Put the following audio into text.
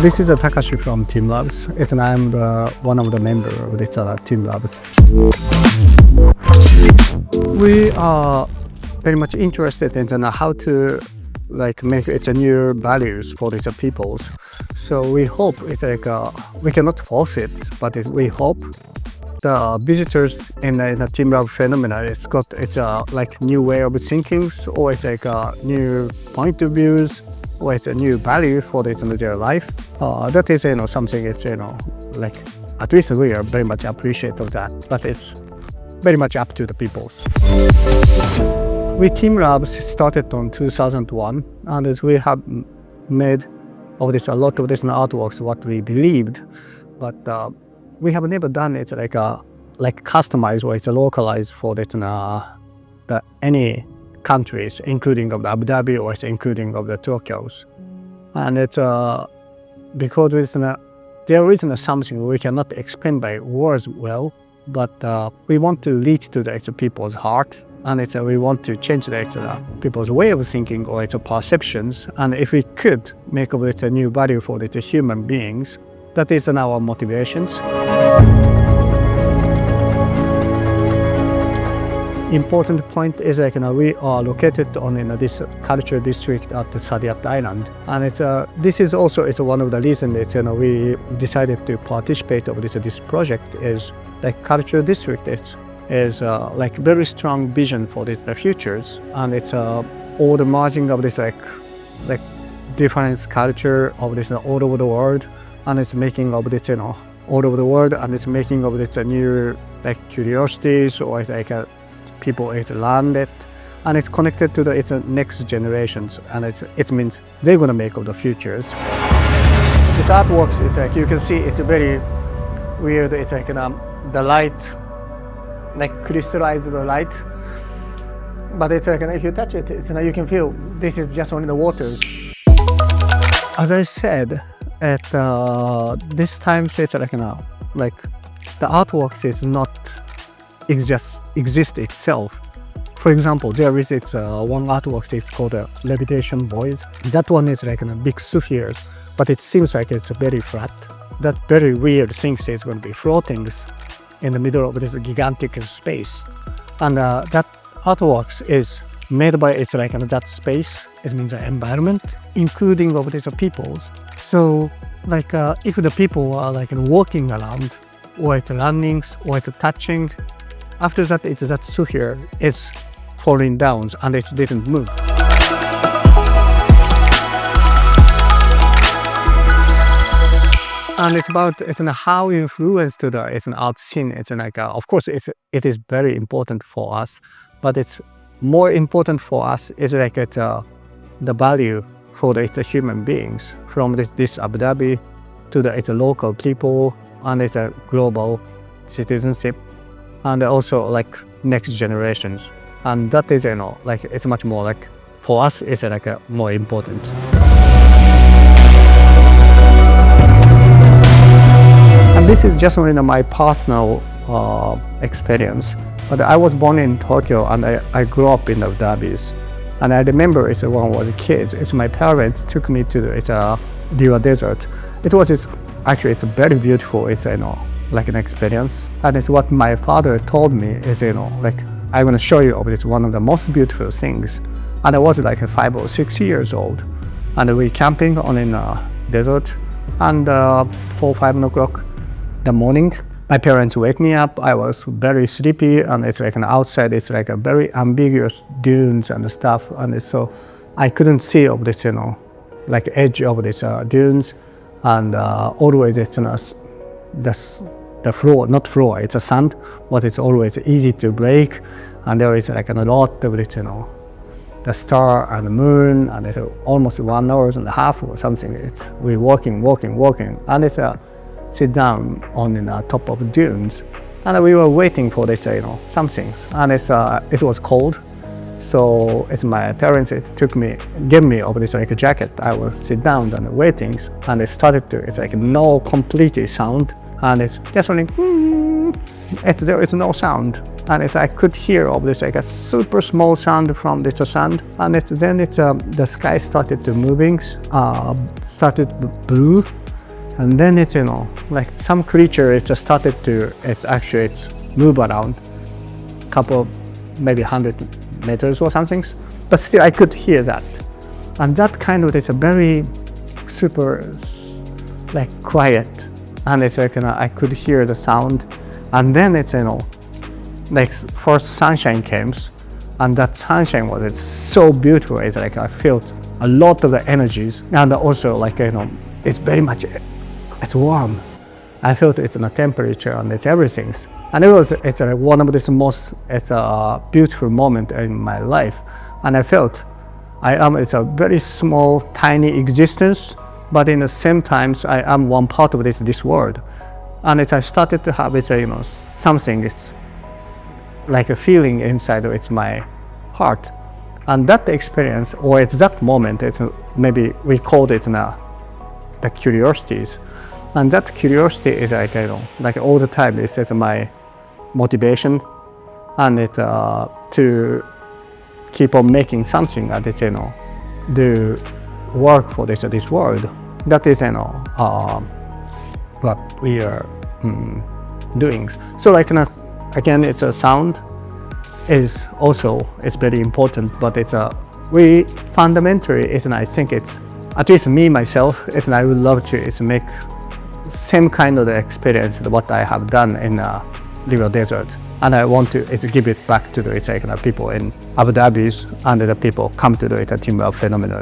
This is Takashi from teamLab. I'm one of the members of this teamLab. We are very much interested in how to make it a new values for these peoples. So we hope it's we cannot force it, but we hope the visitors in the teamLab phenomena, it's new way of thinking, or it's a new point of views, or it's a new value for their life. That is something at least we are very much appreciative of that, but it's very much up to the peoples. We teamLab started on 2001, and as we have made a lot of this artworks what we believed, but we have never done it customized or it's localized for any countries, including of the Abu Dhabi or including of the Tokyo's. And it's because there isn't something we cannot explain by words well, but we want to reach to the people's heart, and we want to change the people's way of thinking or its perceptions. And if we could make of it a new value for the human beings, that is our motivations. Important point is we are located on this cultural district at the Saadiyat Island, and this is also one of the reasons we decided to participate of this project. Is cultural district is very strong vision for the futures, and it's all the merging of this different culture of this all over the world, and it's making of this all over the world, and it's making of this new curiosities or people learn it, and it's connected to its next generations, and it means they're gonna make of the futures. This artworks is you can see it's very weird. It's the light, crystallized light, but it's if you touch it, you can feel this is just only the waters. As I said, at this time it's the artworks is not exist itself. For example, there is one artwork, it's called a levitation void. That one is a big sphere, but it seems like it's very flat. That very weird thing is going to be floating in the middle of this gigantic space, and that artwork is made by that space. It means the environment, including of these peoples. So if the people are walking around, or it's running, or it's touching, after that that sphere is falling down and it didn't move. And it's about how influenced the art scene. It's of course it is very important for us, but it's more important for us is the value for the human beings, from this Abu Dhabi to the local people, and it's a global citizenship, and also next generations. And that is it's much more for us it's more important. And this is just only my personal experience, but I was born in Tokyo and I grew up in Abu Dhabi. And I remember when I was a kid, my parents took me to the River Desert. It was actually it's very beautiful. It's an experience, and it's what my father told me is I'm going to show you one of the most beautiful things. And I was 5 or 6 years old, and we camping on in a desert, and 4 or 5 o'clock the morning, my parents wake me up. I was very sleepy, and it's outside it's a very ambiguous dunes and stuff, and so I couldn't see of this edge of this dunes, and always it's the floor, not floor, it's a sand, but it's always easy to break, and there is a lot of it, the star and the moon, and it's almost 1.5 hours or something. We're walking, and it's sit down on the top of dunes, and we were waiting for this, something, and it was cold, so my parents gave me over this a jacket. I will sit down and waiting, and it started to no completely sound, and it's just only there is no sound, and I could hear all this like a super small sound from this sand, and then the sky started to moving, started blue, and then like some creature it just started to it's move around, couple maybe 100 meters or something, but still I could hear that, and that kind of it's a very super like quiet, and it's like I could hear the sound, and then like first sunshine came, and that sunshine it's so beautiful. It's like I felt a lot of the energies, and also like it's very much it's warm. I felt it's in a temperature and it's everything, and it's one of the most beautiful moment in my life, and I felt it's a very small tiny existence, but in the same times I am one part of this world, and I started to have something it's like a feeling inside of my heart, and that experience or it's that moment maybe we called it the curiosities, and that curiosity is like all the time it's my motivation, and it to keep on making something and do work for this world. That is what we are doing. So like again, it's a sound is also very important, but we fundamentally I think it's at least me myself I would love to make same kind of the experience what I have done in River Desert, and I want to give it back to the people in Abu Dhabi, and the people come to the teamLab phenomena.